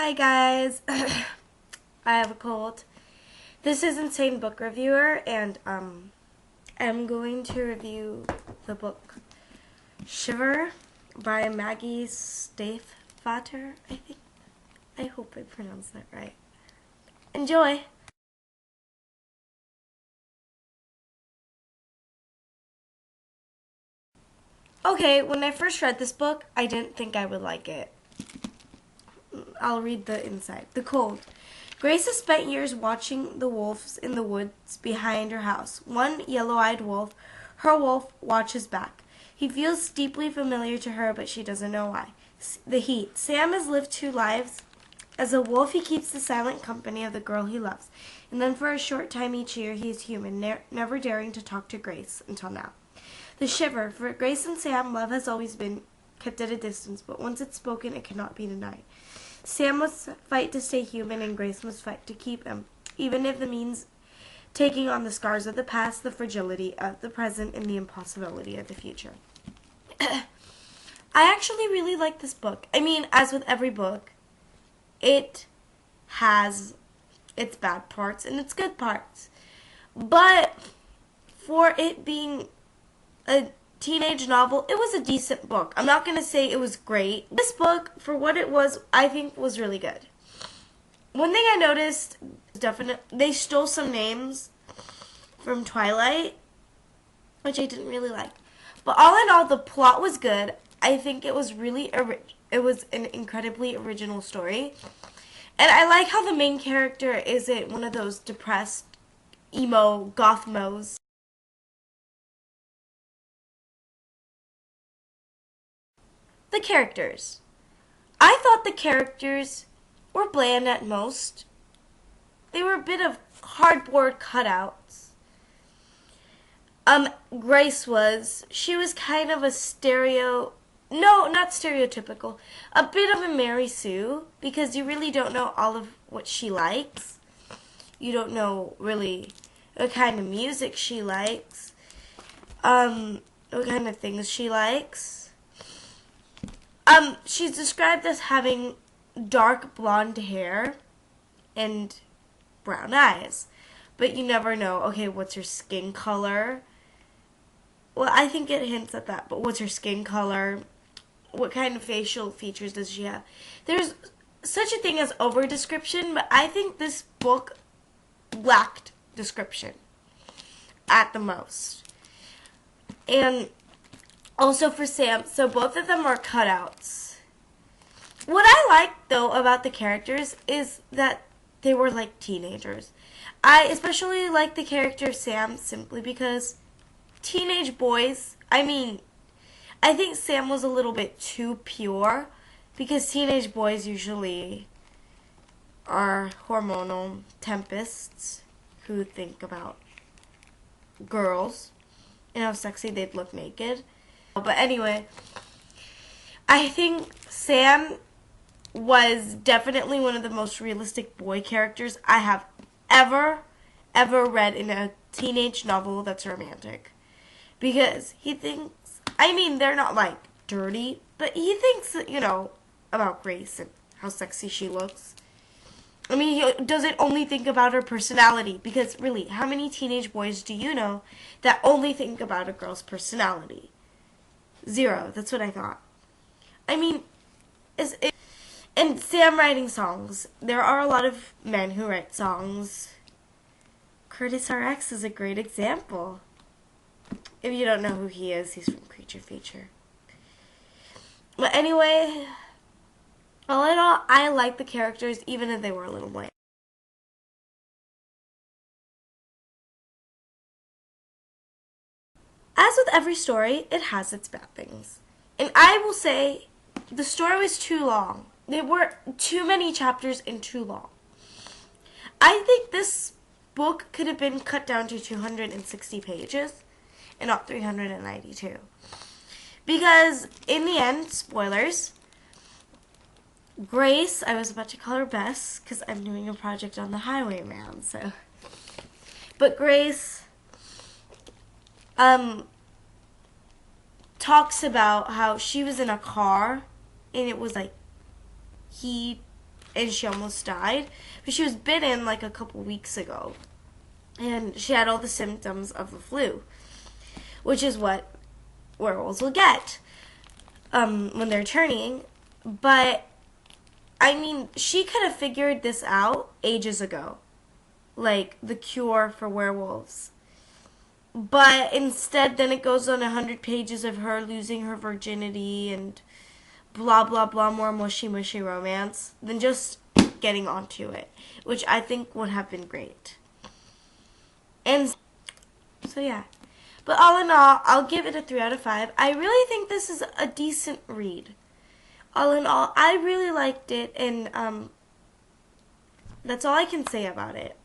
Hi guys, I have a cold. This is Insane Book Reviewer, and I'm going to review the book Shiver by Maggie Stiefvater, I think. I hope I pronounced that right. Enjoy! Okay, when I first read this book, I didn't think I would like it. I'll read the inside. The cold. Grace has spent years watching the wolves in the woods behind her house. One yellow-eyed wolf, her wolf, watches back. He feels deeply familiar to her, but she doesn't know why. The heat. Sam has lived 2 lives. As a wolf, he keeps the silent company of the girl he loves. And then for a short time each year, he is human, never daring to talk to Grace until now. The shiver. For Grace and Sam, love has always been kept at a distance, but once it's spoken, it cannot be denied. Sam must fight to stay human, and Grace must fight to keep him, even if it means taking on the scars of the past, the fragility of the present, and the impossibility of the future. I actually really like this book. I mean, as with every book, it has its bad parts and its good parts. But for it being a teenage novel, it was a decent book. I'm not going to say it was great. This book, for what it was, I think was really good. One thing I noticed, they stole some names from Twilight, which I didn't really like. But all in all, the plot was good. I think it was really, it was an incredibly original story. And I like how the main character isn't one of those depressed, emo, goth-mos. The characters. I thought the characters were bland at most. They were a bit of cardboard cutouts. Grace she was kind of a not stereotypical, a bit of a Mary Sue, because you really don't know all of what she likes. You don't know really what kind of music she likes, what kind of things she likes. She's described as having dark blonde hair and brown eyes. But you never know, okay, what's her skin color? Well, I think it hints at that, but what's her skin color? What kind of facial features does she have? There's such a thing as over-description, but I think this book lacked description at the most. And also for Sam, so both of them are cutouts. What I like, though, about the characters is that they were like teenagers. I especially like the character Sam simply because teenage boys, I think Sam was a little bit too pure because teenage boys usually are hormonal tempests who think about girls and how sexy they'd look naked. But anyway, I think Sam was definitely one of the most realistic boy characters I have ever read in a teenage novel that's romantic. Because he thinks, they're not like dirty, but he thinks, about Grace and how sexy she looks. He doesn't only think about her personality, because really, how many teenage boys do you know that only think about a girl's personality? 0. That's what I thought. And Sam writing songs. There are a lot of men who write songs. Curtis RX is a great example. If you don't know who he is, he's from Creature Feature. But anyway, all in all, I like the characters, even if they were a little bland. As with every story, it has its bad things. And I will say, the story was too long. There were too many chapters and too long. I think this book could have been cut down to 260 pages and not 392. Because in the end, spoilers, Grace, I was about to call her Bess because I'm doing a project on the Highwayman, so. But Grace talks about how she was in a car and it was like heat and she almost died. But she was bitten like a couple weeks ago. And she had all the symptoms of the flu, which is what werewolves will get when they're turning. But, I mean, she could have figured this out ages ago. Like, the cure for werewolves. But instead, then it goes on 100 pages of her losing her virginity and blah, blah, blah, more mushy, mushy romance than just getting onto it, which I think would have been great. And so, yeah. But all in all, I'll give it a 3 out of 5. I really think this is a decent read. All in all, I really liked it, and that's all I can say about it.